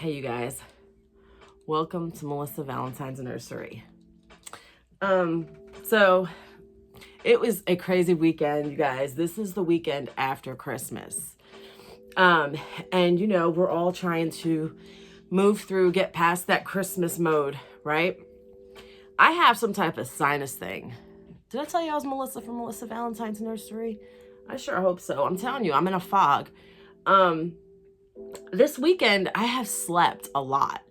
Hey, you guys. Welcome to Melissa Valentine's Nursery. So it was a crazy weekend, you guys. This is the weekend after Christmas. And you know, we're all trying to move through, get past that Christmas mode, right? I have some type of sinus thing. Did I tell you I was Melissa from Melissa Valentine's Nursery? I sure hope so. I'm telling you, I'm in a fog. This weekend, I have slept a lot.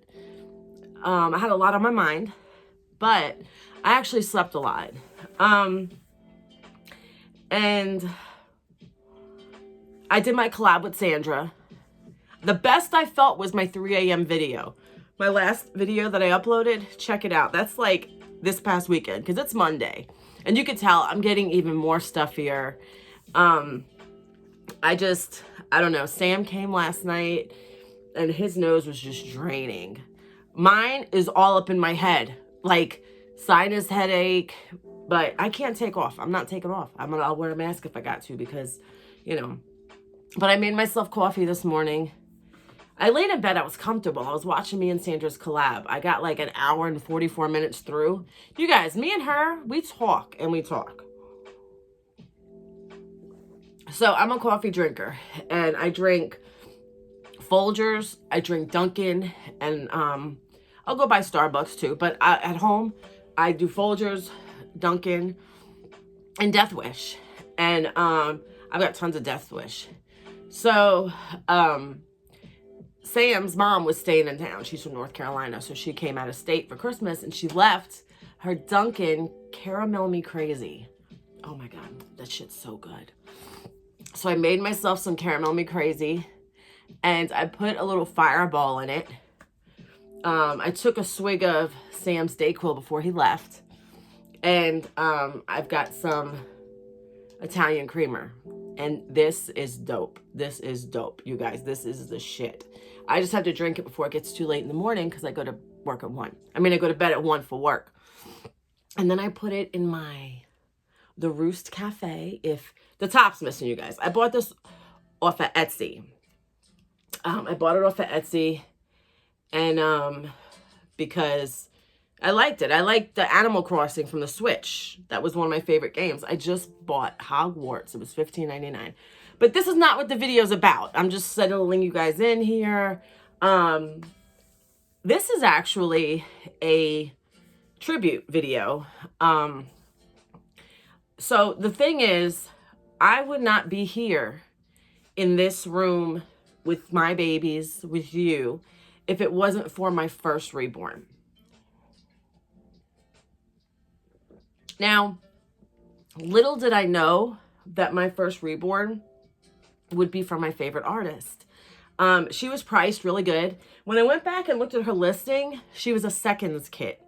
I had a lot on my mind, but I actually slept a lot. And I did my collab with Sandra. The best I felt was my 3 a.m. video. My last video that I uploaded, check it out. That's like this past weekend, because it's Monday. And you can tell I'm getting even more stuffier. I don't know. Sam came last night, and his nose was just draining. Mine is all up in my head, like sinus headache, but I can't take off. I'm not taking off. I'll wear a mask if I got to because, you know. But I made myself coffee this morning. I laid in bed. I was comfortable. I was watching me and Sandra's collab. I got like an hour and 44 minutes through. You guys, me and her, we talk and we talk. So I'm a coffee drinker, and I drink Folgers, I drink Dunkin', and I'll go buy Starbucks too. But at home, I do Folgers, Dunkin', and Death Wish. And I've got tons of Death Wish. So Sam's mom was staying in town. She's from North Carolina, so she came out of state for Christmas, and she left her Dunkin' Caramel Me Crazy. Oh my God, that shit's so good. So I made myself some Caramel Me Crazy, and I put a little fireball in it. I took a swig of Sam's Dayquil before he left, and I've got some Italian creamer, and this is dope. This is dope, you guys. This is the shit. I just have to drink it before it gets too late in the morning because I go to work at 1. I go to bed at 1 for work. And then I put it in the Roost Cafe. If the top's missing, you guys. I bought this off of Etsy. I bought it off of Etsy, and because I liked it. I liked the Animal Crossing from the Switch. That was one of my favorite games. I just bought Hogwarts. It was $15.99. But this is not what the video's about. I'm just settling you guys in here. This is actually a tribute video. So the thing is, I would not be here in this room with my babies, with you, if it wasn't for my first Reborn. Now, little did I know that my first Reborn would be from my favorite artist. She was priced really good. When I went back and looked at her listing, she was a seconds kit.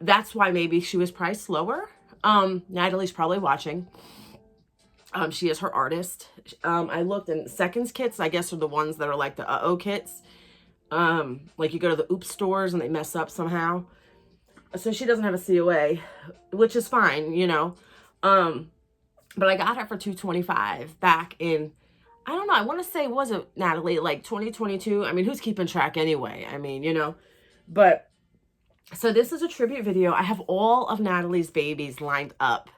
That's why maybe she was priced lower. Natalie's probably watching. She is her artist. I looked, and seconds kits, I guess, are the ones that are like the uh-oh kits. Like you go to the Oops stores and they mess up somehow. So she doesn't have a COA, which is fine, you know. But I got her for $225 back in, I don't know, I want to say, was it, Natalie, like 2022? Who's keeping track anyway? You know. But, so this is a tribute video. I have all of Natalie's babies lined up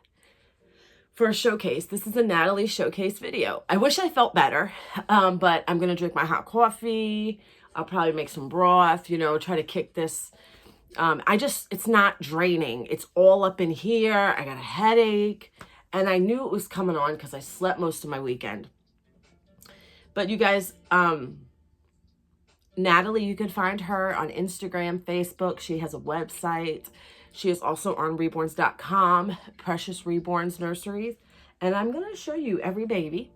for a showcase. This is a Natalie showcase video. I wish I felt better, but I'm going to drink my hot coffee. I'll probably make some broth, you know, try to kick this. It's not draining. It's all up in here. I got a headache, and I knew it was coming on because I slept most of my weekend. But you guys, Natalie, you can find her on Instagram, Facebook. She has a website. She is also on Reborns.com, Precious Reborns Nurseries. And I'm going to show you every baby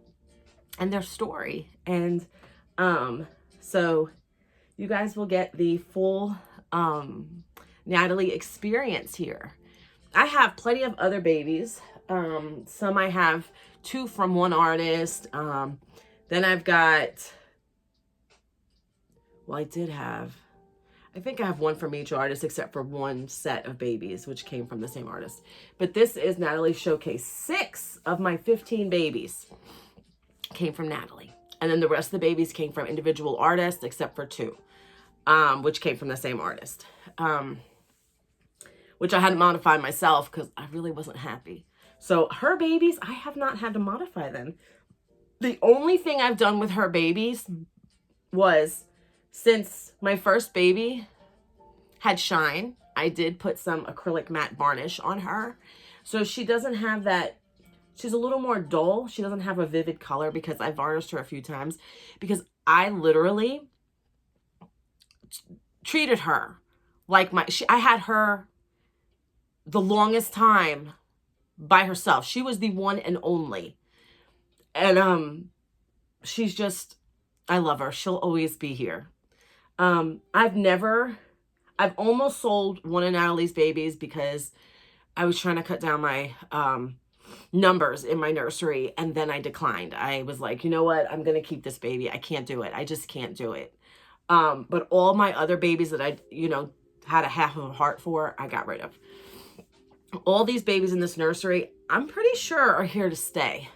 and their story. And so you guys will get the full Natalie experience here. I have plenty of other babies. Some I have 2 from one artist. Then I've got, well, I think I have 1 from each artist except for 1 set of babies, which came from the same artist. But this is Natalie's showcase. 6 of my 15 babies came from Natalie. And then the rest of the babies came from individual artists except for 2. which came from the same artist, which I had to modify myself because I really wasn't happy. So her babies, I have not had to modify them. The only thing I've done with her babies was, since my first baby had shine, I did put some acrylic matte varnish on her. So she doesn't have that, she's a little more dull. She doesn't have a vivid color because I varnished her a few times, because I literally treated her like I had her the longest time by herself. She was the one and only. And she's just, I love her. She'll always be here. I've almost sold one of Natalie's babies because I was trying to cut down my numbers in my nursery, and then I declined. I was like, you know what? I'm going to keep this baby. I can't do it. I just can't do it. But all my other babies that I, had a half of a heart for, I got rid of. All these babies in this nursery, I'm pretty sure are here to stay.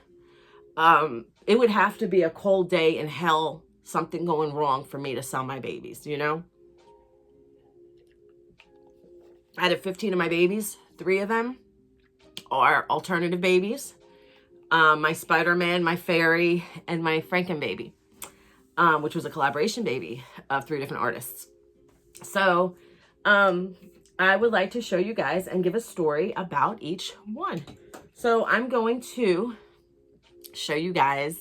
It would have to be a cold day in hell, something going wrong for me to sell my babies, Out of 15 of my babies, 3 of them are alternative babies. My Spider-Man, my Fairy, and my Frankenbaby, which was a collaboration baby of 3 different artists. So, I would like to show you guys and give a story about each one. So I'm going to show you guys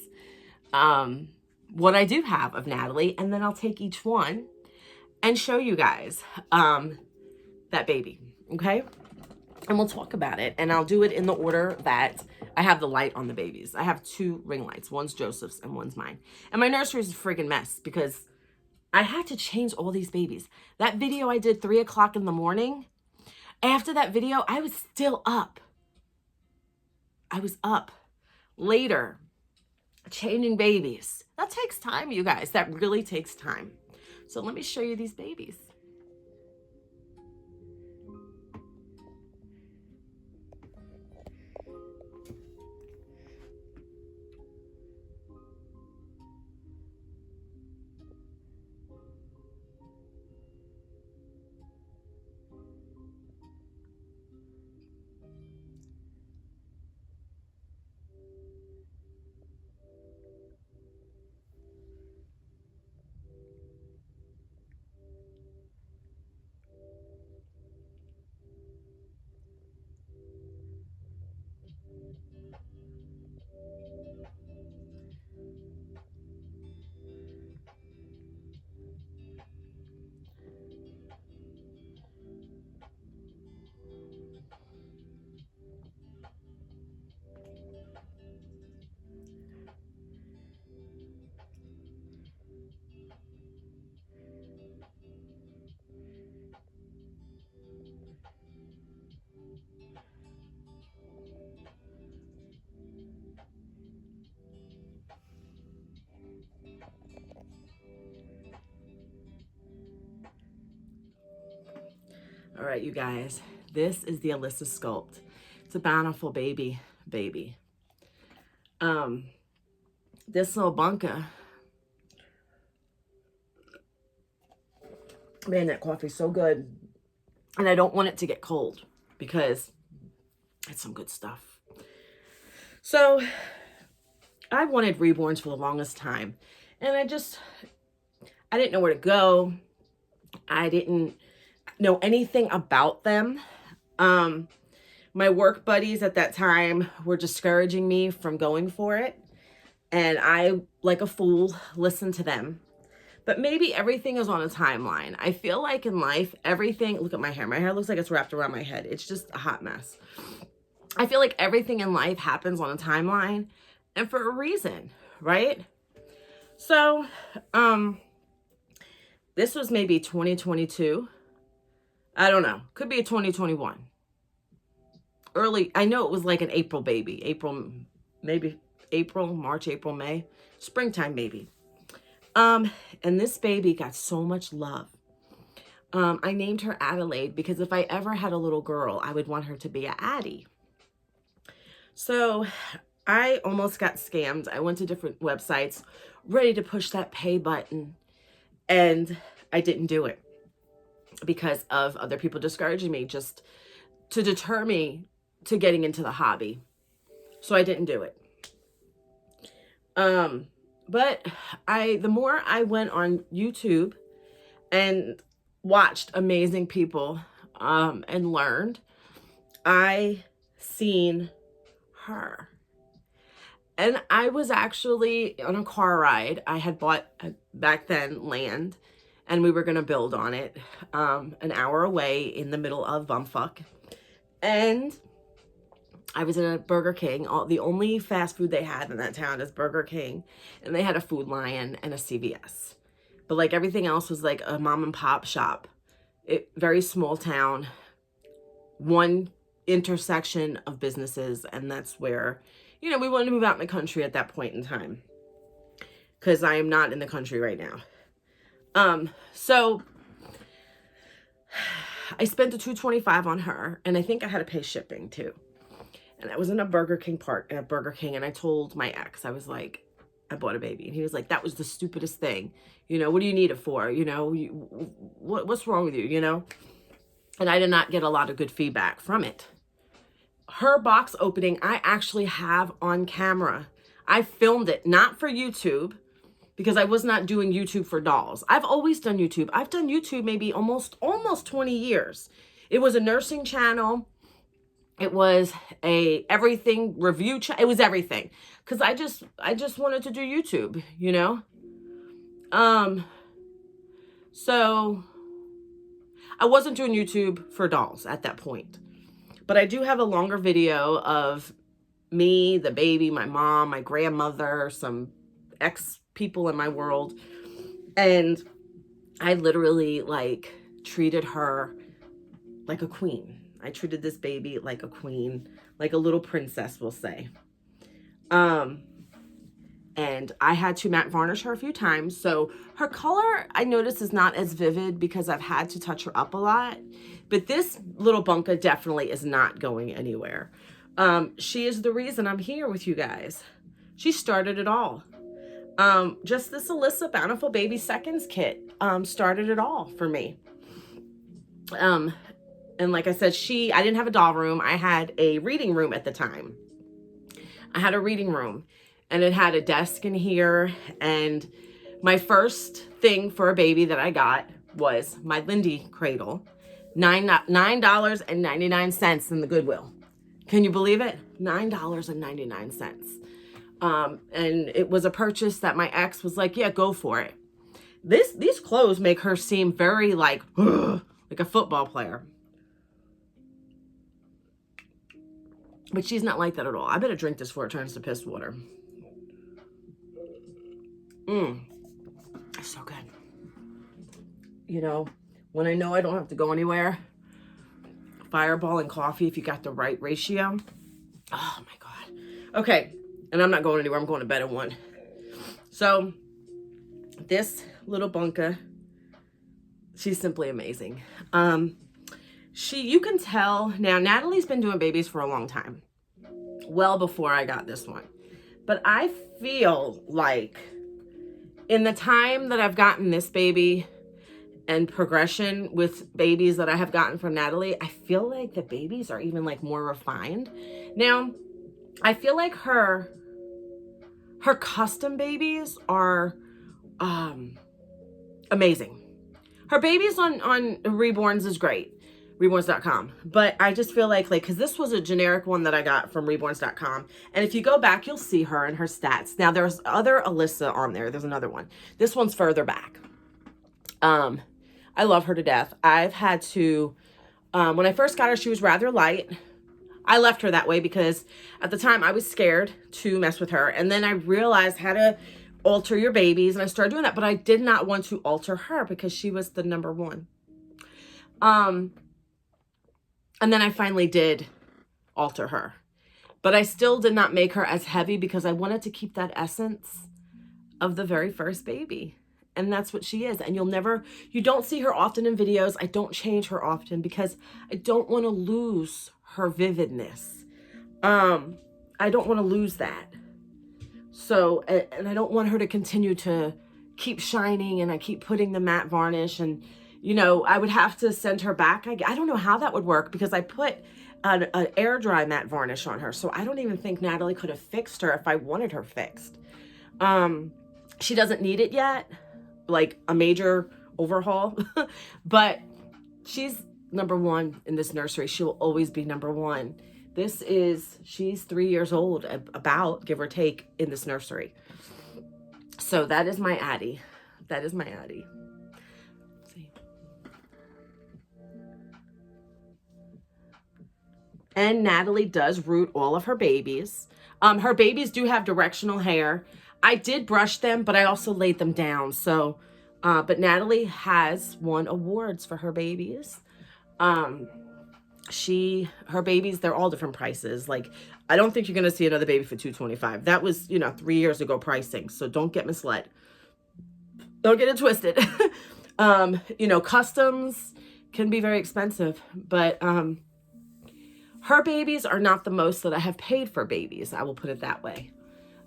what I do have of Natalie, and then I'll take each one and show you guys that baby, okay? And we'll talk about it, and I'll do it in the order that I have the light on the babies. I have 2 ring lights. One's Joseph's and one's mine. And my nursery is a friggin' mess because I had to change all these babies. That video I did 3 o'clock in the morning, after that video, I was still up. I was up later changing babies. That takes time, you guys. That really takes time. So let me show you these babies. All right, you guys, this is the Alyssa Sculpt. It's a bountiful baby. This little bunker, man, that coffee's so good. And I don't want it to get cold because it's some good stuff. So I wanted Reborns for the longest time, and I didn't know where to go. I didn't know anything about them. My work buddies at that time were discouraging me from going for it, and I, like a fool, listened to them. But maybe everything is on a timeline. I feel like in life, everything, look at my hair. My hair looks like it's wrapped around my head. It's just a hot mess. I feel like everything in life happens on a timeline and for a reason, right? So, this was maybe 2022. I don't know. Could be a 2021. Early, I know it was like an April baby. Maybe April, March, April, May. Springtime baby. And this baby got so much love. I named her Adelaide because if I ever had a little girl, I would want her to be a Addie. So I almost got scammed. I went to different websites ready to push that pay button. And I didn't do it because of other people discouraging me, just to deter me to getting into the hobby. So I didn't do it. But the more I went on YouTube and watched amazing people, and learned, I seen her. And I was actually on a car ride. I had bought back then land, and we were going to build on it, an hour away in the middle of bumfuck. And I was in a Burger King. The only fast food they had in that town is Burger King. And they had a Food Lion and a CVS. But like everything else was like a mom and pop shop. Very small town. One intersection of businesses. And that's where, we wanted to move out in the country at that point in time. Because I am not in the country right now. So I spent the $2.25 on her. And I think I had to pay shipping too. And I was in a Burger King and I told my ex, I was like, I bought a baby. And he was like, that was the stupidest thing. What do you need it for? What's wrong with you, And I did not get a lot of good feedback from it. Her box opening, I actually have on camera. I filmed it, not for YouTube, because I was not doing YouTube for dolls. I've always done YouTube. I've done YouTube maybe almost 20 years. It was a nursing channel. It was a everything review it was everything, because I just wanted to do YouTube, so I wasn't doing YouTube for dolls at that point, but I do have a longer video of me, the baby, my mom, my grandmother, some ex people in my world, and I literally like treated her like a queen. I treated this baby like a queen, like a little princess, we'll say. And I had to matte varnish her a few times. So her color, I noticed, is not as vivid because I've had to touch her up a lot. But this little bunka definitely is not going anywhere. She is the reason I'm here with you guys. She started it all. Just this Alyssa Bountiful Baby Seconds kit started it all for me. And like I said, I didn't have a doll room. I had a reading room at the time. I had a reading room, and it had a desk in here. And my first thing for a baby that I got was my Lindy cradle. $9.99 in the Goodwill. Can you believe it? $9.99. And it was a purchase that my ex was like, yeah, go for it. These clothes make her seem very like a football player. But she's not like that at all. I better drink this before it turns to piss water. It's so good. When I know I don't have to go anywhere, Fireball and coffee, if you got the right ratio. Oh my God. Okay. And I'm not going anywhere. I'm going to bed at 1. So this little bunka, she's simply amazing. You can tell now, Natalie's been doing babies for a long time, well before I got this one. But I feel like in the time that I've gotten this baby and progression with babies that I have gotten from Natalie, I feel like the babies are even like more refined. Now, I feel like her custom babies are amazing. Her babies on Reborns is great. Reborns.com. But I just feel like, because this was a generic one that I got from Reborns.com. And if you go back, you'll see her and her stats. Now, there's other Alyssa on there. There's another one. This one's further back. I love her to death. I've had to, when I first got her, she was rather light. I left her that way because at the time I was scared to mess with her. And then I realized how to alter your babies. And I started doing that. But I did not want to alter her because she was the number one. And then I finally did alter her. But I still did not make her as heavy because I wanted to keep that essence of the very first baby. And that's what she is. And you don't see her often in videos. I don't change her often because I don't want to lose her vividness. I don't want to lose that. So, and I don't want her to continue to keep shining and I keep putting the matte varnish, and you know, I would have to send her back. I don't know how that would work because I put an air dry matte varnish on her. So I don't even think Natalie could have fixed her if I wanted her fixed. She doesn't need it yet, like a major overhaul, but she's number one in this nursery. She will always be number one. She's 3 years old, about, give or take, in this nursery. So that is my Addie. That is my Addie. See. And Natalie does root all of her babies. Her babies do have directional hair. I did brush them, but I also laid them down. So, but Natalie has won awards for her babies. Her babies, they're all different prices. Like, I don't think you're going to see another baby for $225. That was, you know, 3 years ago pricing. So don't get misled. Don't get it twisted. You know, customs can be very expensive, but, her babies are not the most that I have paid for babies. I will put it that way.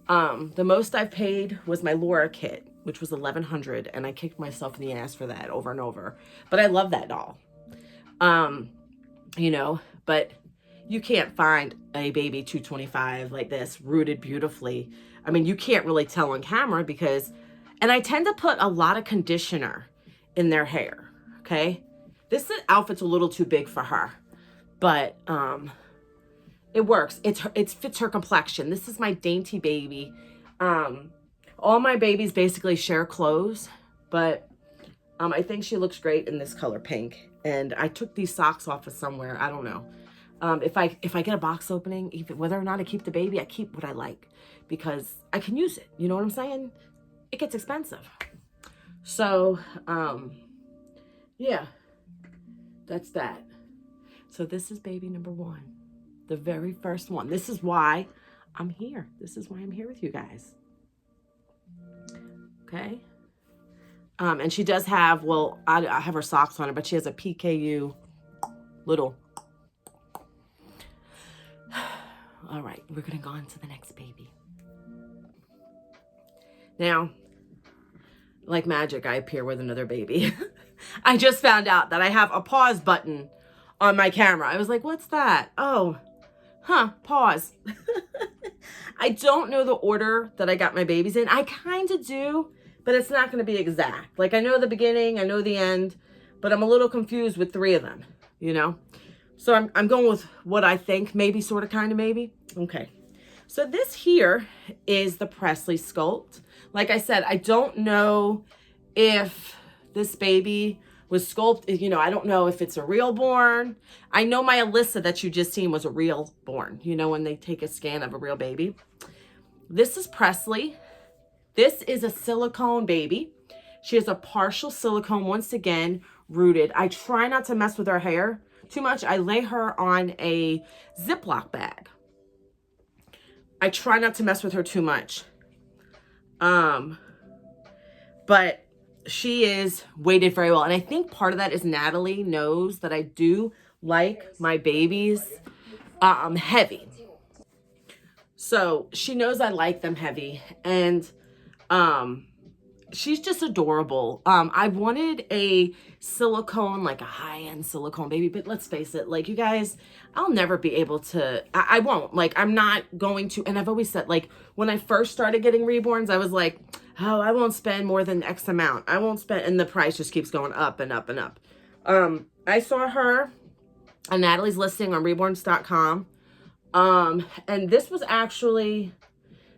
The most I've paid was my Laura kit, which was $1,100, and I kicked myself in the ass for that over and over. But I love that doll. You know, but you can't find a baby $225 like this, rooted beautifully. I mean, you can't really tell on camera because, and I tend to put a lot of conditioner in their hair, okay? This outfit's a little too big for her, but it works. It fits her complexion. This is my dainty baby. All my babies basically share clothes, but I think she looks great in this color pink. And I took these socks off of somewhere. I don't know. If I get a box opening, even whether or not I keep the baby, I keep what I like because I can use it. You know what I'm saying? It gets expensive. So, yeah, that's that. So this is baby number one, the very first one. This is why I'm here. This is why I'm here with you guys. Okay. And she does have, well, I have her socks on her, but she has a PKU little. All right, we're going to go on to the next baby. Now, like magic, I appear with another baby. I just found out that I have a pause button on my camera. I was like, what's that? Oh, pause. I don't know the order that I got my babies in. I kind of do, but it's not going to be exact. Like, I know the beginning, I know the end, but I'm a little confused with 3 of them, you know? So I'm going with what I think, maybe, sort of, kind of, maybe. Okay. So this here is the Presley sculpt. Like I said, I don't know if this baby was sculpted, you know, I don't know if it's a real born. I know my Alyssa that you just seen was a real born, you know, when they take a scan of a real baby. This is Presley. This is a silicone baby. She has a partial silicone, once again, rooted. I try not to mess with her hair too much. I lay her on a Ziploc bag. I try not to mess with her too much. But she is weighted very well. And I think part of that is Natalie knows that I do like my babies heavy. So she knows I like them heavy. And she's just adorable. I wanted a silicone, like a high-end silicone baby, but let's face it, like, you guys, I'll never be able to, I won't, like, I'm not going to, and I've always said, like, when I first started getting Reborns, I was like, oh, I won't spend more than X amount. I won't spend, and the price just keeps going up and up and up. I saw her on Natalie's listing on Reborns.com. And this was actually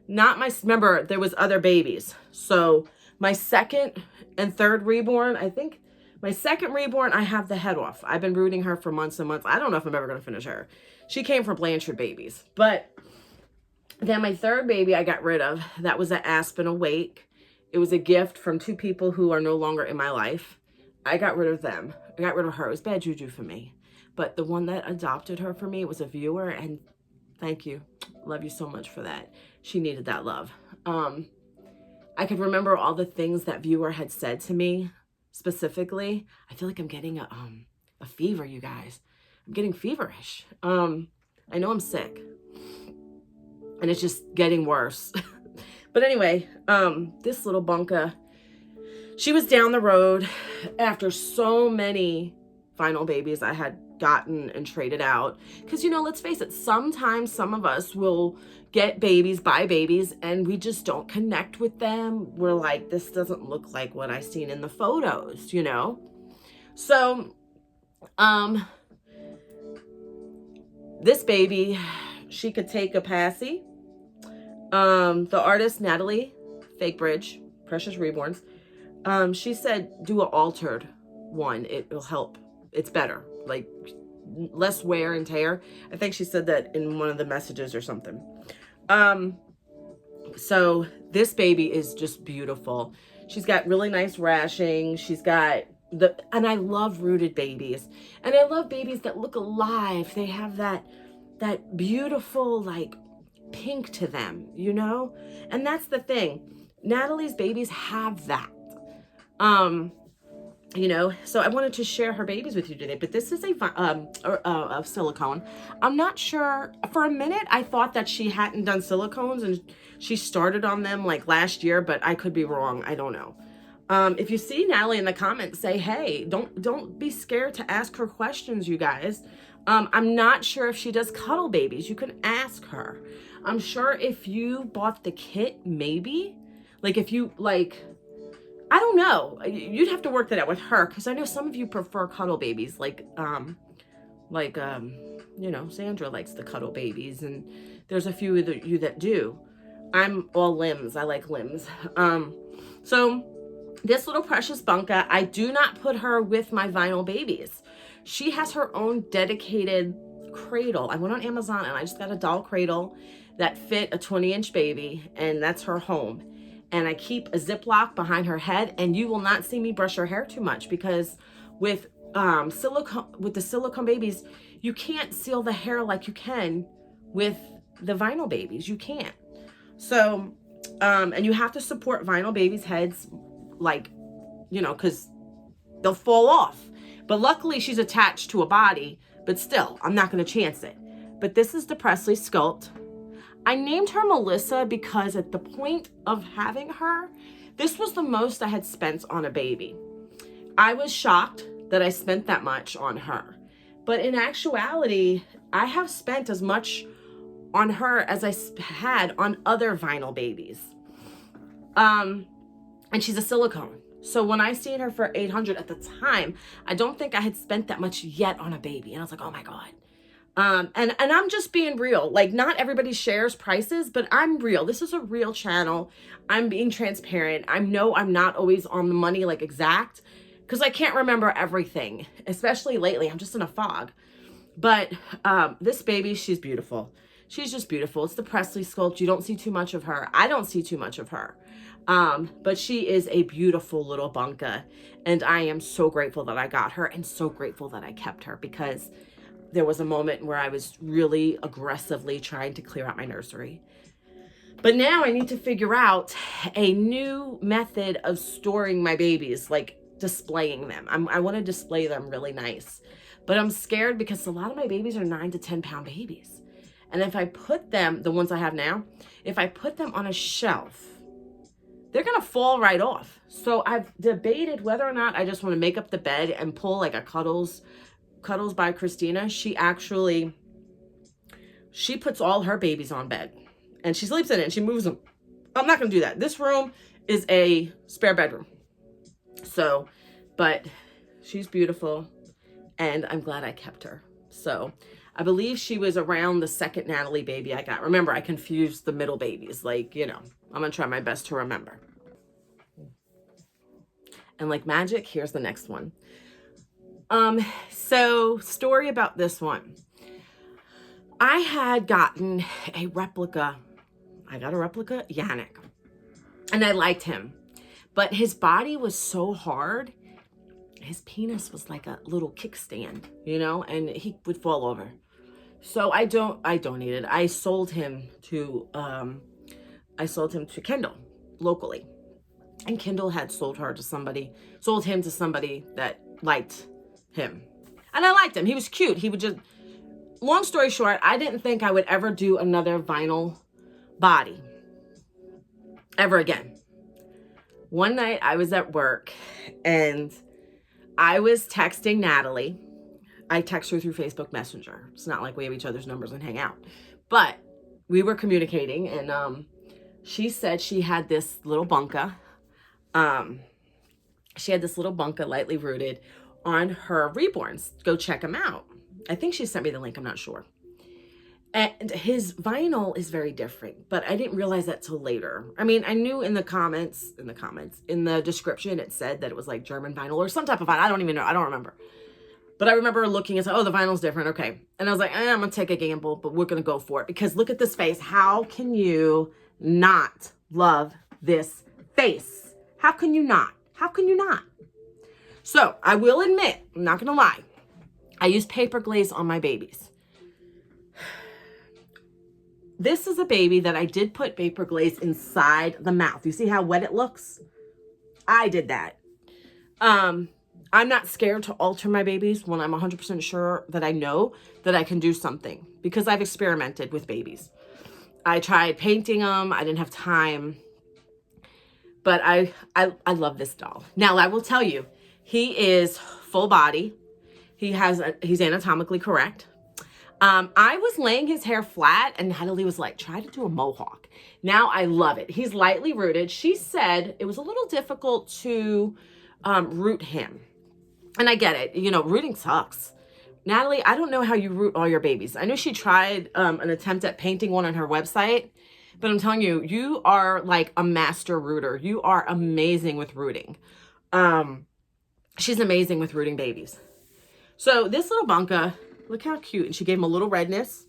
not my, remember, there was other babies. So my second and third Reborn, I think my second Reborn, I have the head off. I've been rooting her for months and months. I don't know if I'm ever going to finish her. She came from Blanchard Babies. But then my third baby I got rid of. That was an Aspen Awake. It was a gift from 2 people who are no longer in my life. I got rid of them. I got rid of her. It was bad juju for me. But the one that adopted her for me was a viewer, and thank you. Love you so much for that. She needed that love. I could remember all the things that viewer had said to me specifically. I feel like I'm getting a fever, you guys. I'm getting feverish. I know I'm sick. And it's just getting worse. But anyway, this little bunka, she was down the road after so many vinyl babies I had gotten and traded out. Because, you know, let's face it, sometimes some of us will get babies, buy babies, and we just don't connect with them. We're like, this doesn't look like what I seen in the photos, you know? So, this baby, she could take a passy. The artist, Natalie, Fakenbridge, Precious Reborns, she said, do an altered one. It will help. It's better. Like, less wear and tear. I think she said that in one of the messages or something. So this baby is just beautiful. She's got really nice rashing. She's got and I love rooted babies. And I love babies that look alive. They have that beautiful, like, pink to them, you know? And that's the thing. Natalie's babies have that. You know, so I wanted to share her babies with you today, but this is a silicone. I'm not sure. For a minute, I thought that she hadn't done silicones and she started on them like last year, but I could be wrong. I don't know. If you see Natalie in the comments, say, hey, don't be scared to ask her questions, you guys. I'm not sure if she does cuddle babies. You can ask her. I'm sure if you bought the kit, maybe, like if you like, I don't know. You'd have to work that out with her, because I know some of you prefer cuddle babies. Like, you know, Sandra likes the cuddle babies, and there's a few of you that do. I'm all limbs. I like limbs. So this little precious bunka, I do not put her with my vinyl babies. She has her own dedicated cradle. I went on Amazon and I just got a doll cradle that fit a 20-inch baby, and that's her home. And I keep a Ziploc behind her head, and you will not see me brush her hair too much, because with the silicone babies, you can't seal the hair like you can with the vinyl babies. You can't. So, and you have to support vinyl babies' heads, like, you know, because they'll fall off. But luckily she's attached to a body, but still, I'm not going to chance it. But this is the Presley sculpt. I named her Melissa because at the point of having her, this was the most I had spent on a baby. I was shocked that I spent that much on her. But in actuality, I have spent as much on her as I had on other vinyl babies. And she's a silicone. So when I seen her for $800 at the time, I don't think I had spent that much yet on a baby. And I was like, oh my God. And I'm just being real. Like, not everybody shares prices, but I'm real. This is a real channel. I'm being transparent. I know I'm not always on the money, like exact, because I can't remember everything, especially lately. I'm just in a fog. But this baby, she's beautiful. She's just beautiful. It's the Presley sculpt. You don't see too much of her. I don't see too much of her. But she is a beautiful little bunka. And I am so grateful that I got her, and so grateful that I kept her, because there was a moment where I was really aggressively trying to clear out my nursery. But now I need to figure out a new method of storing my babies, like displaying them. I want to display them really nice. But I'm scared because a lot of my babies are 9 to 10 pound babies. And if I put them, the ones I have now, if I put them on a shelf, they're going to fall right off. So I've debated whether or not I just want to make up the bed and pull like a Cuddles by Christina. She puts all her babies on bed and she sleeps in it and she moves them. I'm not going to do that. This room is a spare bedroom. So, but she's beautiful and I'm glad I kept her. So I believe she was around the second Natalie baby I got. Remember, I confused the middle babies. Like, you know, I'm going to try my best to remember. And like magic, here's the next one. So story about this one. I had gotten a replica. I got a replica Yannick, and I liked him, but his body was so hard. His penis was like a little kickstand, you know, and he would fall over. So I donated. I sold him to Kendall locally, and Kendall had sold him to somebody that liked him. And I liked him. He was cute. He would just, long story short, I didn't think I would ever do another vinyl body ever again. One night I was at work and I was texting Natalie. I text her through Facebook Messenger. It's not like we have each other's numbers and hang out. But we were communicating, and she said she had this little bunka. She had this little bunka, lightly rooted, on her Reborns. Go check them out. I think she sent me the link. I'm not sure. And his vinyl is very different, but I didn't realize that till later. I mean, I knew in the description, it said that it was like German vinyl or some type of vinyl. I don't even know. I don't remember. But I remember looking and saying, oh, the vinyl's different. Okay. And I was like, I'm going to take a gamble, but we're going to go for it because look at this face. How can you not love this face? How can you not? How can you not? So I will admit, I'm not going to lie. I use paper glaze on my babies. This is a baby that I did put paper glaze inside the mouth. You see how wet it looks? I did that. I'm not scared to alter my babies when I'm 100% sure that I know that I can do something because I've experimented with babies. I tried painting them. I didn't have time. But I love this doll. Now, I will tell you, he is full body. He's anatomically correct. I was laying his hair flat and Natalie was like, try to do a mohawk. Now I love it. He's lightly rooted. She said it was a little difficult to root him. And I get it. You know, rooting sucks. Natalie, I don't know how you root all your babies. I know she tried an attempt at painting one on her website, but I'm telling you, you are like a master rooter. You are amazing with rooting. She's amazing with rooting babies. So this little bunka, look how cute. And she gave him a little redness.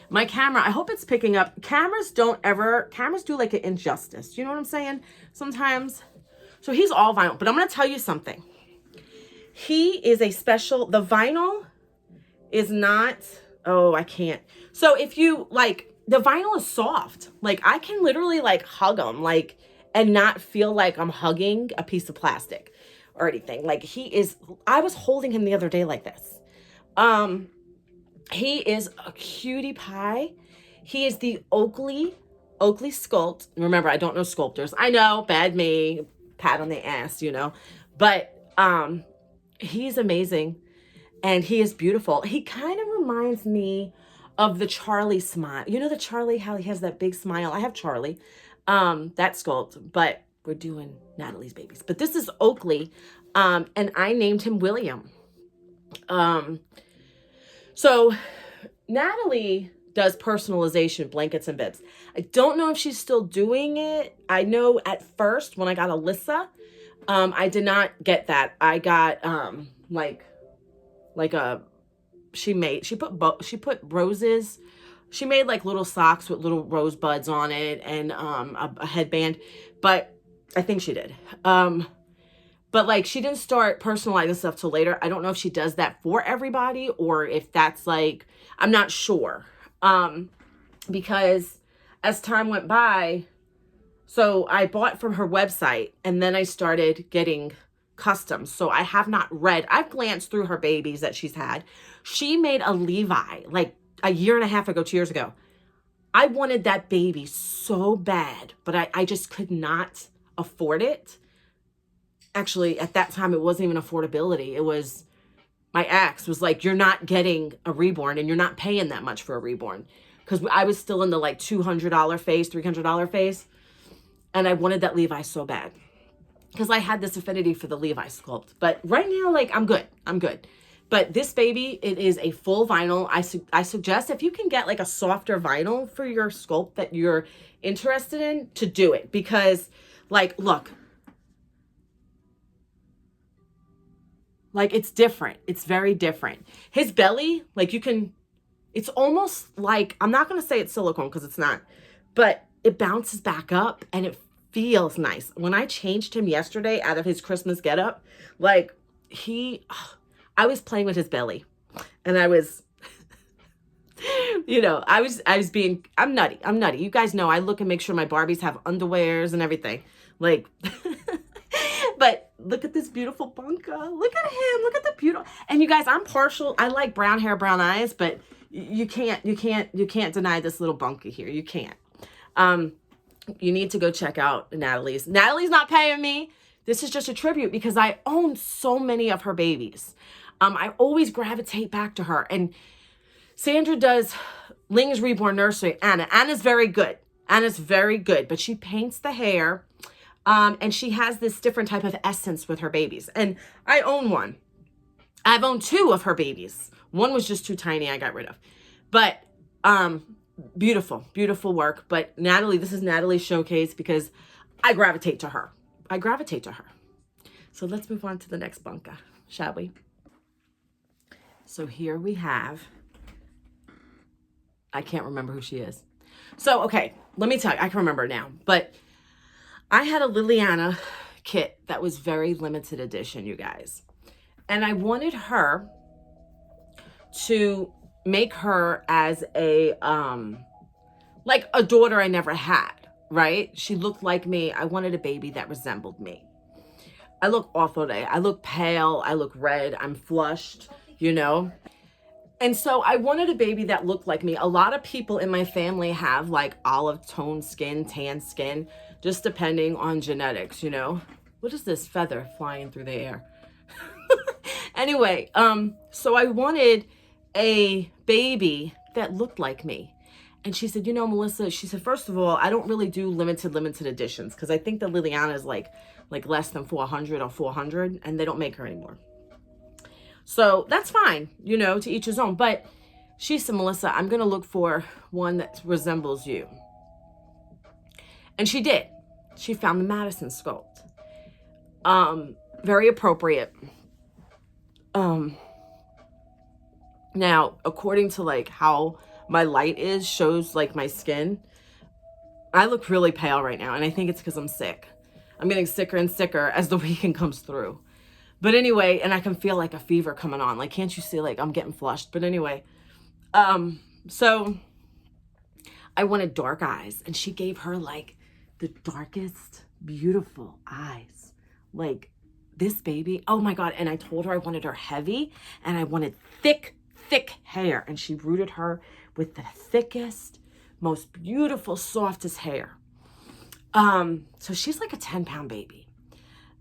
My camera, I hope it's picking up. Cameras do like an injustice. You know what I'm saying? Sometimes. So he's all vinyl. But I'm going to tell you something. He is a special, the vinyl is not, oh, I can't. So if you like, the vinyl is soft. Like I can literally like hug him like, and not feel like I'm hugging a piece of plastic or anything. Like I was holding him the other day like this. He is a cutie pie. He is the Oakley sculpt. Remember, I don't know sculptors. I know, bad me, pat on the ass, you know, but, he's amazing and he is beautiful. He kind of reminds me of the Charlie smile. You know, the Charlie, how he has that big smile. I have Charlie, that sculpt, but we're doing Natalie's babies, but this is Oakley. And I named him William. So Natalie does personalization blankets and bibs. I don't know if she's still doing it. I know at first when I got Alyssa, I did not get that. I got, she put roses. She made like little socks with little rosebuds on it and, a headband, but I think she did. But like she didn't start personalizing stuff till later. I don't know if she does that for everybody or if that's like, I'm not sure. Because as time went by, so I bought from her website and then I started getting custom. So I have not read, I've glanced through her babies that she's had. She made a Levi like a year and a half ago, 2 years ago. I wanted that baby so bad, but I just could not afford it. Actually, at that time, it wasn't even affordability. It was, my ex was like, you're not getting a Reborn and you're not paying that much for a Reborn. Because I was still in the like $200 phase, $300 phase. And I wanted that Levi so bad. Because I had this affinity for the Levi sculpt. But right now, like, I'm good. I'm good. But this baby, it is a full vinyl. I suggest if you can get like a softer vinyl for your sculpt that you're interested in, to do it. Because, like, look. Like, it's different. It's very different. His belly, like, it's almost like, I'm not going to say it's silicone because it's not, but it bounces back up and it feels nice. When I changed him yesterday out of his Christmas getup, like, I was playing with his belly and I was, you know, I'm nutty. I'm nutty. You guys know I look and make sure my Barbies have underwears and everything. Like, but look at this beautiful bunka. Look at him. Look at the beautiful. And you guys, I'm partial. I like brown hair, brown eyes, but you can't deny this little bunka here. You can't. You need to go check out Natalie's. Natalie's not paying me. This is just a tribute because I own so many of her babies. I always gravitate back to her. And Sandra does Ling's Reborn Nursery. Anna's very good. Anna's very good, but she paints the hair. And she has this different type of essence with her babies. And I own one. I've owned 2 of her babies. One was just too tiny, I got rid of. But beautiful, beautiful work. But Natalie, this is Natalie's showcase because I gravitate to her. I gravitate to her. So let's move on to the next bunker, shall we? So here we have, I can't remember who she is. So, okay, let me tell you, I can remember now. But I had a Liliana kit that was very limited edition, you guys. And I wanted her to make her as a, like a daughter I never had, right? She looked like me. I wanted a baby that resembled me. I look awful today. I look pale. I look red. I'm flushed, you know? And so I wanted a baby that looked like me. A lot of people in my family have like olive tone skin, tan skin, just depending on genetics, you know? What is this feather flying through the air? Anyway, so I wanted a baby that looked like me. And she said, you know, Melissa, she said, first of all, I don't really do limited editions because I think that Liliana is like less than 400 or 400 and they don't make her anymore. So that's fine, you know, to each his own. But she said, Melissa, I'm going to look for one that resembles you. And she did. She found the Madison sculpt. Very appropriate. Now, according to like how my light is, shows like my skin, I look really pale right now. And I think it's because I'm sick. I'm getting sicker and sicker as the weekend comes through. But anyway, and I can feel like a fever coming on. Like, can't you see, like, I'm getting flushed? But anyway, so I wanted dark eyes. And she gave her, like, the darkest, beautiful eyes. Like, this baby, oh, my God. And I told her I wanted her heavy. And I wanted thick hair. And she rooted her with the thickest, most beautiful, softest hair. So she's like a 10-pound baby.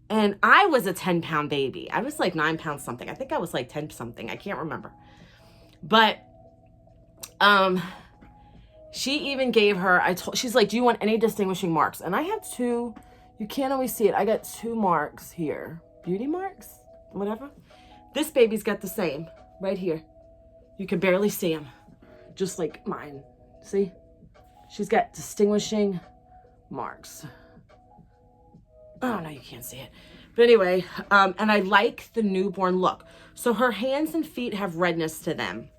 And I was a 10-pound baby. I was like 9 pounds something. I think I was like 10 something. I can't remember. But she even gave her, she's like, do you want any distinguishing marks? And I have 2, you can't always see it. I got 2 marks here. Beauty marks, whatever. This baby's got the same right here. You can barely see them, just like mine. See? She's got distinguishing marks. Oh, no, you can't see it. But anyway, and I like the newborn look. So her hands and feet have redness to them.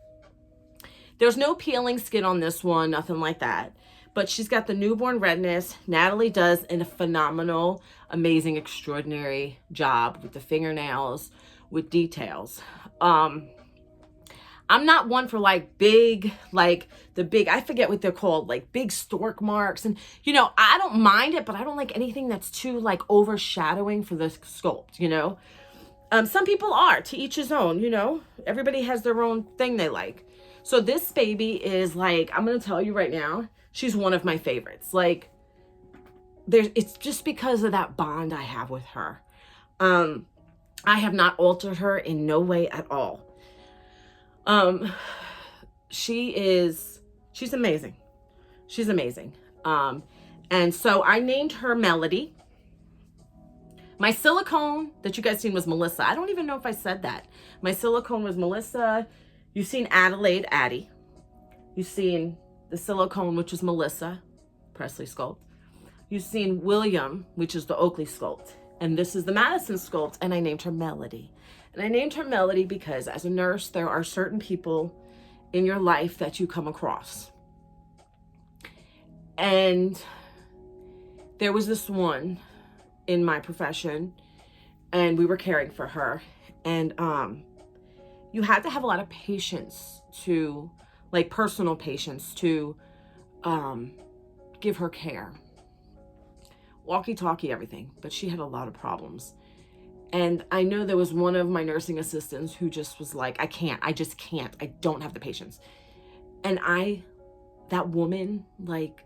There's no peeling skin on this one, nothing like that. But she's got the newborn redness. Natalie does a phenomenal, amazing, extraordinary job with the fingernails, with details. I'm not one for like big, like the big, I forget what they're called, like big stork marks. And, you know, I don't mind it, but I don't like anything that's too like overshadowing for the sculpt, you know. Some people are, to each his own, you know. Everybody has their own thing they like. So this baby is like, I'm going to tell you right now, she's one of my favorites. Like, it's just because of that bond I have with her. I have not altered her in no way at all. She's amazing. She's amazing. And so I named her Melody. My silicone that you guys seen was Melissa. I don't even know if I said that. My silicone was Melissa. You've seen Adelaide, Addie. You've seen the silicone, which is Melissa, Presley sculpt. You've seen William, which is the Oakley sculpt. And this is the Madison sculpt, and I named her Melody. And I named her Melody because as a nurse, there are certain people in your life that you come across. And there was this one in my profession, and we were caring for her. And you had to have a lot of patience to, like personal patience to give her care. Walkie-talkie, everything. But she had a lot of problems. And I know there was one of my nursing assistants who just was like, I just can't. I don't have the patience. And that woman, like,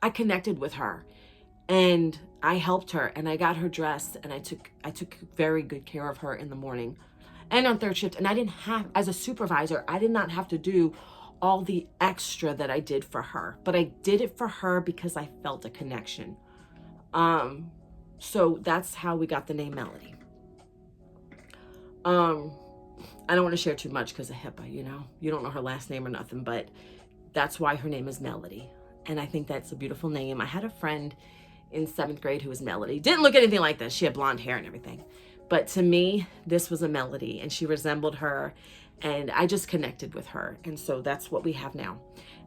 I connected with her, and I helped her, and I got her dressed, and I took very good care of her in the morning and on third shift. And I didn't have, as a supervisor, I did not have to do all the extra that I did for her, but I did it for her because I felt a connection. So that's how we got the name Melody. I don't want to share too much because of HIPAA, you know, you don't know her last name or nothing, but that's why her name is Melody. And I think that's a beautiful name. I had a friend in 7th grade who was Melody. Didn't look anything like this. She had blonde hair and everything. But to me, this was a Melody, and she resembled her, and I just connected with her. And so that's what we have now.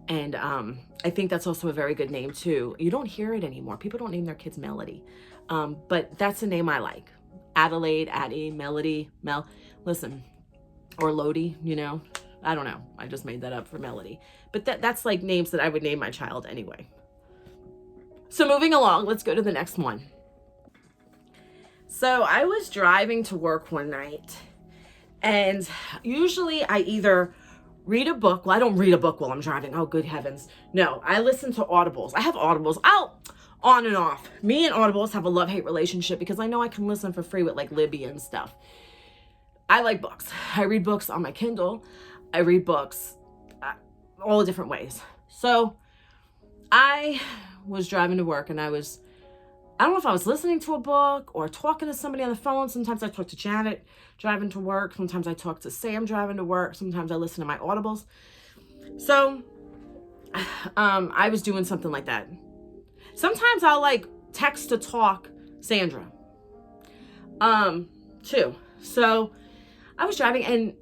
And I think that's also a very good name too. You don't hear it anymore. People don't name their kids Melody. But that's a name I like. Adelaide, Addie, Melody, Mel. Listen, or Lodi, you know. I don't know. I just made that up for Melody. But that's like names that I would name my child anyway. So moving along, let's go to the next one. So I was driving to work one night, and usually I either read a book. Well, I don't read a book while I'm driving. Oh, good heavens. No, I listen to audibles. I have audibles out on and off. Me and audibles have a love-hate relationship because I know I can listen for free with like Libby and stuff. I like books. I read books on my Kindle. I read books all different ways. So I was driving to work, and I don't know if I was listening to a book or talking to somebody on the phone. Sometimes I talk to Janet driving to work. Sometimes I talk to Sam driving to work. Sometimes I listen to my audibles. So I was doing something like that. Sometimes I'll like text to talk Sandra too. So I was driving, and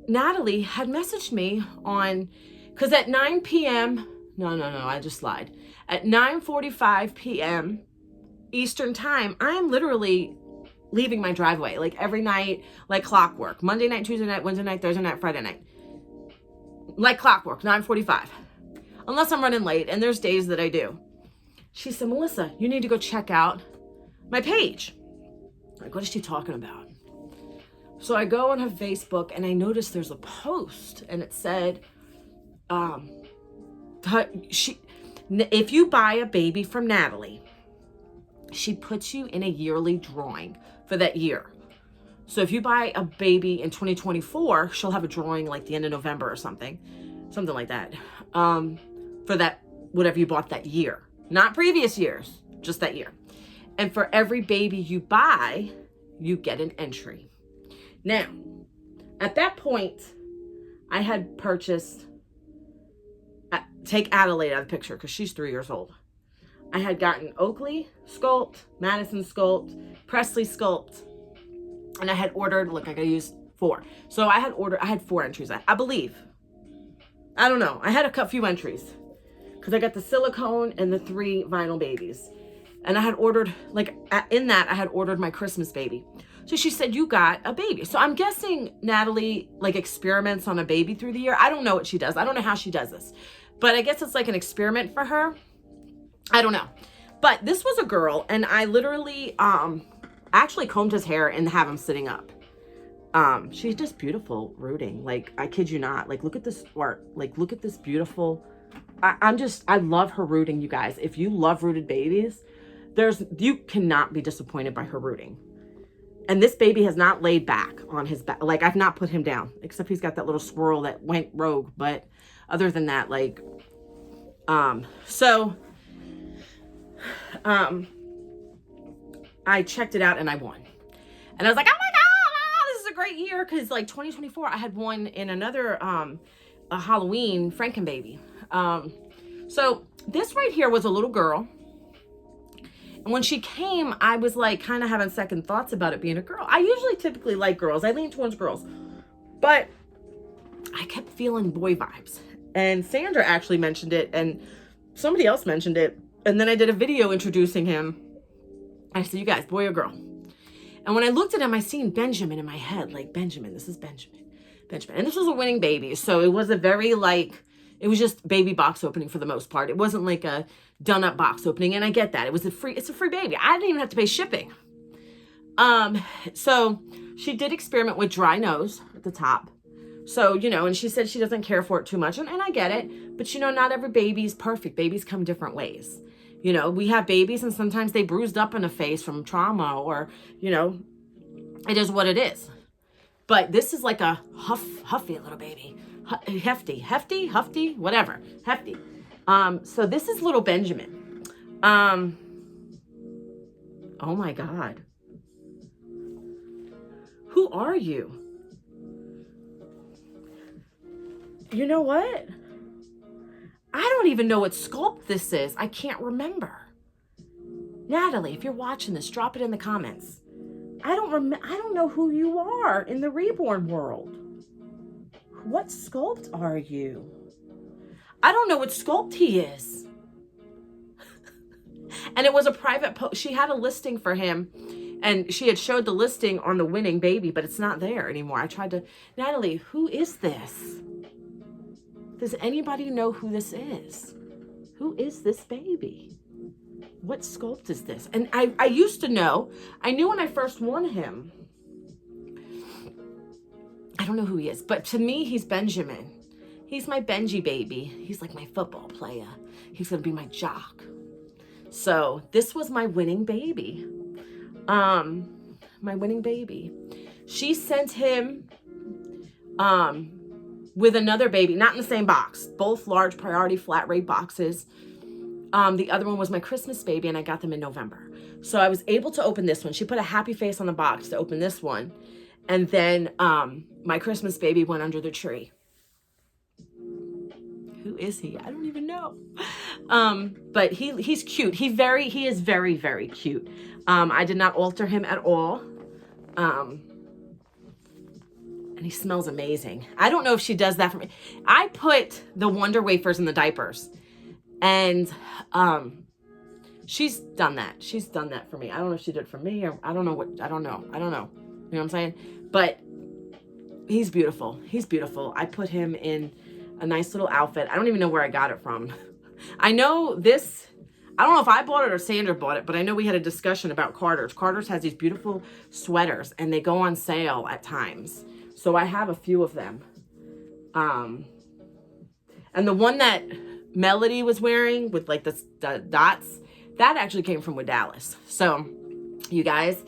Natalie had messaged me on, because at 9 p.m. No, I just lied. At 9:45 p.m. Eastern time, I am literally leaving my driveway, like every night, like clockwork. Monday night, Tuesday night, Wednesday night, Thursday night, Friday night. Like clockwork, 9:45. Unless I'm running late, and there's days that I do. She said, Melissa, you need to go check out my page. Like, what is she talking about? So I go on her Facebook, and I notice there's a post, and it said, if you buy a baby from Natalie, she puts you in a yearly drawing for that year. So if you buy a baby in 2024, she'll have a drawing like the end of November or something like that, for that, whatever you bought that year, not previous years, just that year. And for every baby you buy, you get an entry. Now, at that point, I had purchased, take Adelaide out of the picture because she's 3 years old. I had gotten Oakley Sculpt, Madison Sculpt, Presley Sculpt, and I had ordered, look, I gotta use 4. So I had 4 entries, I believe. I don't know. I had a few entries because I got the silicone and the 3 vinyl babies. And I had ordered, like, in that, I had ordered my Christmas baby. So she said, you got a baby. So I'm guessing Natalie, like, experiments on a baby through the year. I don't know what she does. I don't know how she does this. But I guess it's like an experiment for her. I don't know. But this was a girl, and I literally actually combed his hair and have him sitting up. She's just beautiful rooting. Like, I kid you not. Like, look at this art. Like, look at this beautiful. I love her rooting, you guys. If you love rooted babies, you cannot be disappointed by her rooting. And this baby has not laid back on his back. Like, I've not put him down, except he's got that little squirrel that went rogue. But other than that, like, I checked it out and I won. And I was like, oh my God, this is a great year. Cause like 2024, I had won in another, a Halloween Frankenbaby. So this right here was a little girl. And when she came, I was like kind of having second thoughts about it being a girl. I usually typically like girls. I lean towards girls, but I kept feeling boy vibes. And Sandra actually mentioned it, and somebody else mentioned it. And then I did a video introducing him. I said, you guys, boy or girl? And when I looked at him, I seen Benjamin in my head, like, Benjamin, this is Benjamin. And this was a winning baby. So it was a very, like, it was just baby box opening for the most part. It wasn't like a done up box opening. And I get that. It's a free baby. I didn't even have to pay shipping. So she did experiment with dry nose at the top. So, you know, and she said she doesn't care for it too much. And I get it. But, you know, not every baby is perfect. Babies come different ways. You know, we have babies and sometimes they bruised up in the face from trauma, or, you know, it is what it is. But this is like a huffy little baby. Hefty, whatever. Hefty. So this is little Benjamin. Oh my God. Who are you? You know what? I don't even know what sculpt this is. I can't remember. Natalie, if you're watching this, drop it in the comments. I don't know who you are in the Reborn world. What sculpt are you? I don't know what sculpt he is. And it was a private post. She had a listing for him, and she had showed the listing on the winning baby, but it's not there anymore. I tried to, Natalie, who is this? Does anybody know who this is? Who is this baby? What sculpt is this? And I used to know. I knew when I first won him. I don't know who he is, but to me, he's Benjamin. He's my Benji baby. He's like my football player. He's going to be my jock. So this was my winning baby. My winning baby. She sent him with another baby, not in the same box, both large priority flat rate boxes. The other one was my Christmas baby, and I got them in November. So I was able to open this one. She put a happy face on the box to open this one. And then my Christmas baby went under the tree. Who is he? I don't even know. But he's cute. He is very, very cute. I did not alter him at all. And he smells amazing. I don't know if she does that for me. I put the Wonder Wafers in the diapers. And she's done that. She's done that for me. I don't know if she did it for me, or I don't know. You know what I'm saying? But he's beautiful. He's beautiful. I put him in a nice little outfit. I don't even know where I got it from. I know this, I don't know if I bought it or Sandra bought it, but I know we had a discussion about Carter's. Carter's has these beautiful sweaters, and they go on sale at times. So I have a few of them. And the one that Melody was wearing with like the dots, that actually came from Dallas. So you guys,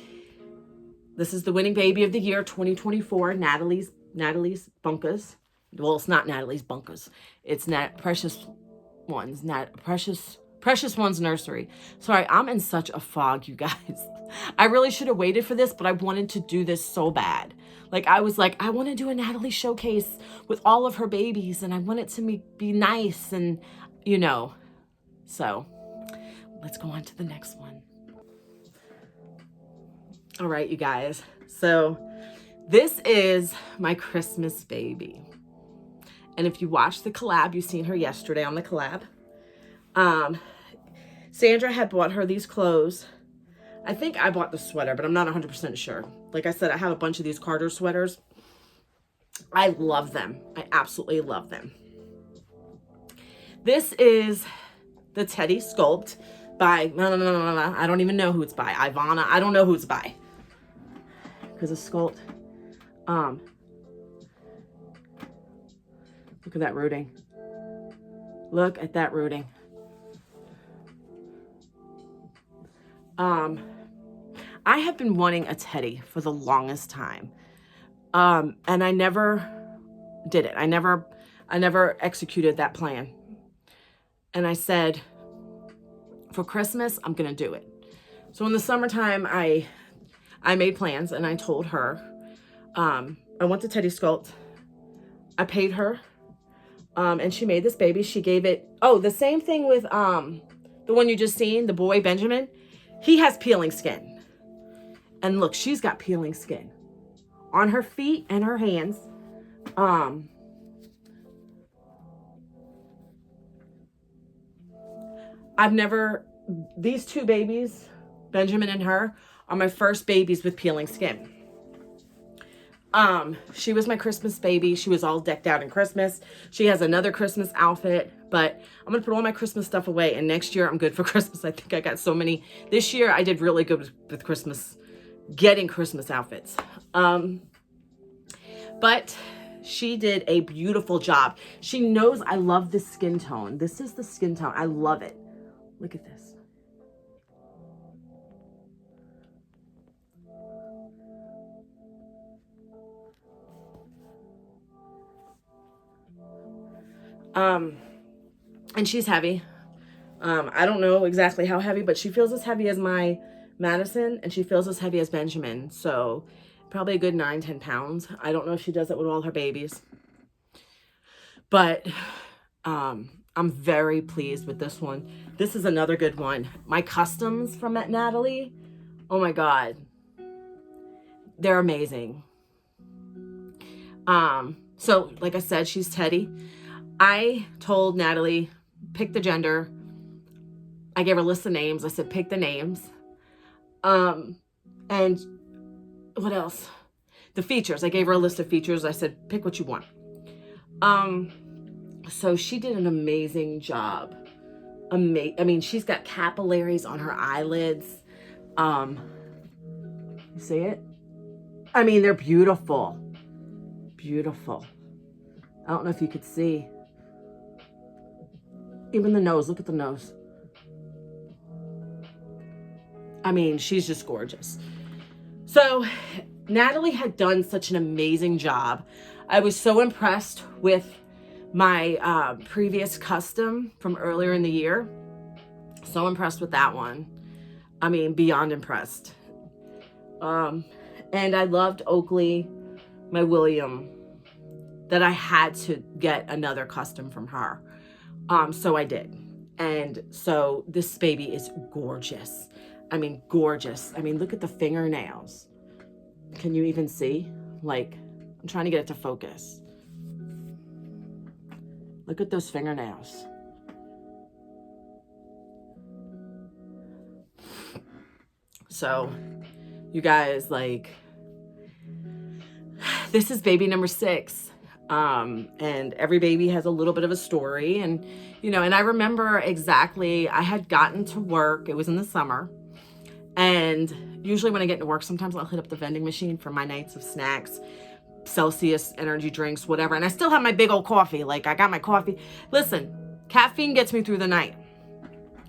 this is the winning baby of the year 2024, Natalie's Bunkas. Well, it's not Natalie's Bunkas. It's Precious Ones Nursery. Sorry, I'm in such a fog, you guys. I really should have waited for this, but I wanted to do this so bad. Like, I was like, I want to do a Natalie showcase with all of her babies, and I want it to be nice, and, you know. So, let's go on to the next one. All right, you guys. So, this is my Christmas baby. And if you watched the collab, you've seen her yesterday on the collab. Sandra had bought her these clothes. I think I bought the sweater, but I'm not 100% sure. Like I said, I have a bunch of these Carter sweaters. I love them. I absolutely love them. This is the Teddy Sculpt by, no, I don't even know who it's by. Ivana, I don't know who it's by. Because the Sculpt, look at that rooting. Look at that rooting. I have been wanting a Teddy for the longest time. And I never did it. I never executed that plan. And I said, for Christmas, I'm going to do it. So in the summertime, I made plans, and I told her, I want the Teddy Sculpt. I paid her. And she made this baby. She gave it, the same thing with the one you just seen, the boy Benjamin. He has peeling skin. And look, she's got peeling skin on her feet and her hands. These two babies, Benjamin and her, are my first babies with peeling skin. She was my Christmas baby. She was all decked out in Christmas. She has another Christmas outfit, but I'm going to put all my Christmas stuff away, and next year I'm good for Christmas. I think I got so many. This year I did really good with Christmas, getting Christmas outfits. But she did a beautiful job. She knows I love this skin tone. This is the skin tone. I love it. Look at this. And she's heavy. I don't know exactly how heavy, but she feels as heavy as my Madison, and she feels as heavy as Benjamin. So probably a good 9-10 pounds. I don't know if she does it with all her babies. But I'm very pleased with this one. This is another good one. My customs from Natalie, oh my God, they're amazing. So like I said, she's Teddy. I told Natalie, pick the gender. I gave her a list of names. I said, pick the names. And what else? The features. I gave her a list of features. I said, pick what you want. So she did an amazing job. I mean, she's got capillaries on her eyelids. You see it? I mean, they're beautiful. Beautiful. I don't know if you could see. Even the nose. Look at the nose. I mean, she's just gorgeous. So Natalie had done such an amazing job. I was so impressed with my previous custom from earlier in the year. So impressed with that one. I mean, beyond impressed. And I loved Oakley, my William, that I had to get another custom from her. So I did. And so this baby is gorgeous. I mean, gorgeous. I mean, look at the fingernails. Can you even see? Like, I'm trying to get it to focus. Look at those fingernails. So, you guys, like, this is baby number 6. And every baby has a little bit of a story. And, you know, and I remember exactly, I had gotten to work. It was in the summer. And usually when I get to work, sometimes I'll hit up the vending machine for my nights of snacks, Celsius, energy drinks, whatever. And I still have my big old coffee. Like, I got my coffee. Listen, caffeine gets me through the night.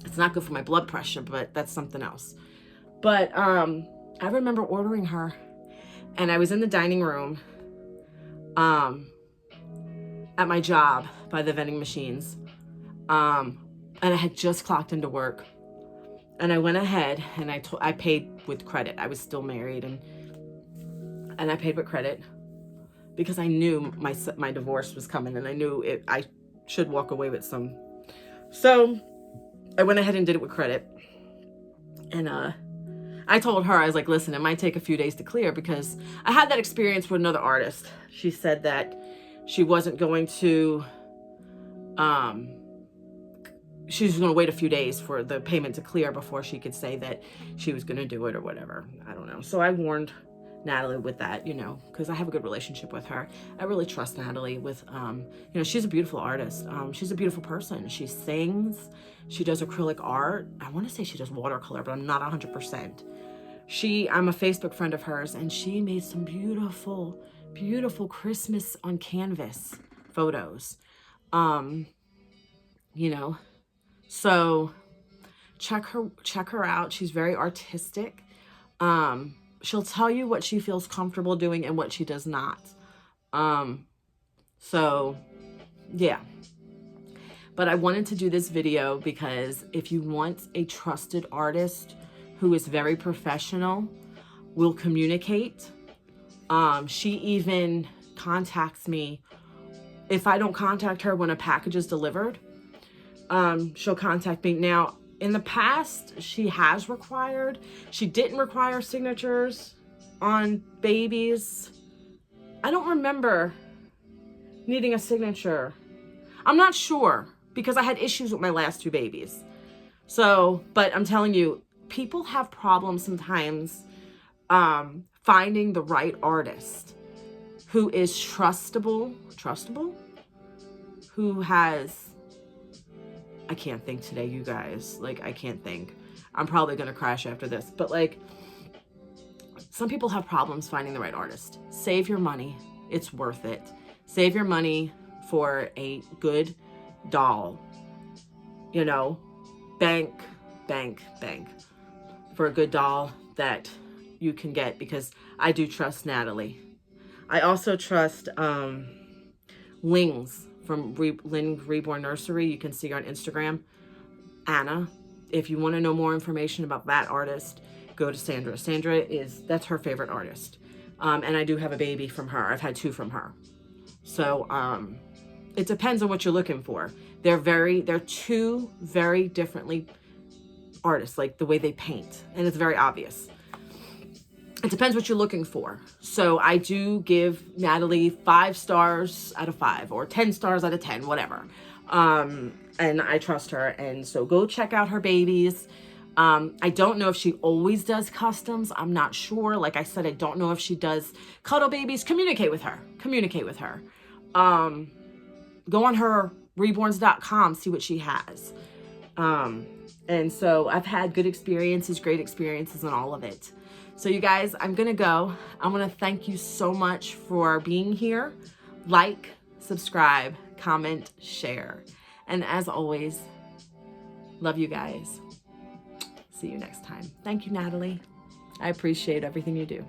It's not good for my blood pressure, but that's something else. But I remember ordering her, and I was in the dining room at my job by the vending machines. And I had just clocked into work. And I went ahead and I paid with credit. I was still married, and I paid with credit because I knew my divorce was coming, and I knew I should walk away with some. So I went ahead and did it with credit. And I told her, I was like, listen, it might take a few days to clear, because I had that experience with another artist. She said that she wasn't going to, she was going to wait a few days for the payment to clear before she could say that she was going to do it or whatever. I don't know. So I warned Natalie with that, you know, because I have a good relationship with her. I really trust Natalie with, you know, she's a beautiful artist. She's a beautiful person. She sings. She does acrylic art. I want to say she does watercolor, but I'm not 100%. I'm a Facebook friend of hers, and she made some beautiful, beautiful Christmas on canvas photos. You know, so check her out. She's very artistic. She'll tell you what she feels comfortable doing and what she does not. So yeah. But I wanted to do this video because if you want a trusted artist who is very professional, will communicate. She even contacts me. If I don't contact her when a package is delivered, she'll contact me. Now, in the past, she didn't require signatures on babies. I don't remember needing a signature. I'm not sure, because I had issues with my last 2 babies. So, but I'm telling you, people have problems sometimes finding the right artist who is trustable, who has, I can't think today, you guys. Like, I can't think. I'm probably going to crash after this. But, like, some people have problems finding the right artist. Save your money. It's worth it. Save your money for a good doll. You know, bank for a good doll that you can get, because I do trust Natalie. I also trust Ling's from Lynn Reborn Nursery. You can see her on Instagram. Anna, if you want to know more information about that artist, go to Sandra. Sandra that's her favorite artist. And I do have a baby from her. I've had 2 from her. So it depends on what you're looking for. They're 2 very differently artists, like the way they paint, and it's very obvious. It depends what you're looking for. So I do give Natalie 5 stars out of 5 or 10 stars out of 10, whatever. And I trust her. And so go check out her babies. I don't know if she always does customs. I'm not sure. Like I said, I don't know if she does cuddle babies. Communicate with her. Go on her reborns.com, see what she has. And so I've had good experiences, great experiences in all of it. So you guys, I'm going to go. I want to thank you so much for being here. Like, subscribe, comment, share. And as always, love you guys. See you next time. Thank you, Natalie. I appreciate everything you do.